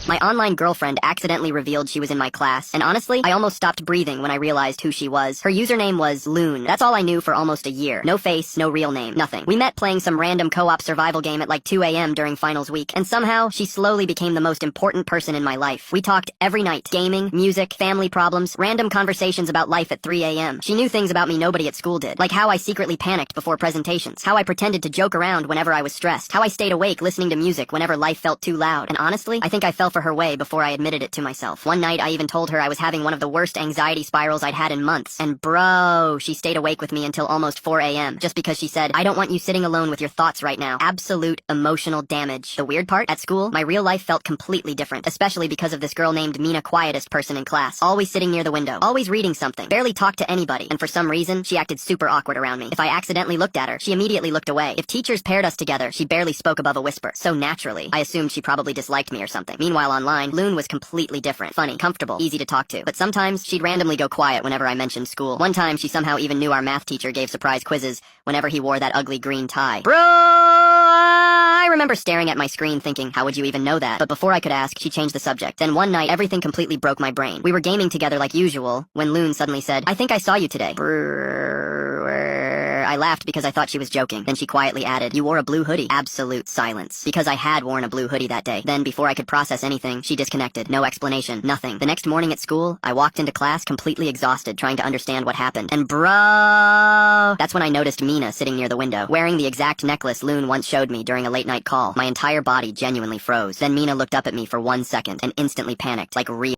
My online girlfriend accidentally revealed she was in my class, and honestly, I almost stopped breathing when I realized who she was. Her username was Loon. That's all I knew for almost a year. No face, no real name, nothing. We met playing some random co-op survival game at like 2 a.m. during finals week, and somehow, she slowly became the most important person in my life. We talked every night. Gaming, music, family problems, random conversations about life at 3 a.m. She knew things about me nobody at school did, like how I secretly panicked before presentations, how I pretended to joke around whenever I was stressed, how I stayed awake listening to music whenever life felt too loud, and honestly, I think I fell for her way before I admitted it to myself. One night, I even told her I was having one of the worst anxiety spirals I'd had in months, and bro, she stayed awake with me until almost 4 a.m. just because she said, "I don't want you sitting alone with your thoughts right now." Absolute emotional damage. The weird part, at school, my real life felt completely different, especially because of this girl named Mina, quietest person in class, always sitting near the window, always reading something, barely talked to anybody, and for some reason, she acted super awkward around me. If I accidentally looked at her, she immediately looked away. If teachers paired us together, she barely spoke above a whisper. So naturally, I assumed she probably disliked me or something. Meanwhile, online, Loon was completely different. Funny, comfortable, easy to talk to. But sometimes, she'd randomly go quiet whenever I mentioned school. One time, she somehow even knew our math teacher gave surprise quizzes whenever he wore that ugly green tie. Bro! I remember staring at my screen thinking, how would you even know that? But before I could ask, she changed the subject. Then one night, everything completely broke my brain. We were gaming together like usual, when Loon suddenly said, "I think I saw you today." I laughed because I thought she was joking. Then she quietly added, "You wore a blue hoodie." Absolute silence. Because I had worn a blue hoodie that day. Then, before I could process anything, she disconnected. No explanation. Nothing. The next morning at school, I walked into class completely exhausted, trying to understand what happened. And bro, that's when I noticed Mina sitting near the window, wearing the exact necklace Loon once showed me during a late-night call. My entire body genuinely froze. Then Mina looked up at me for 1 second and instantly panicked, like real.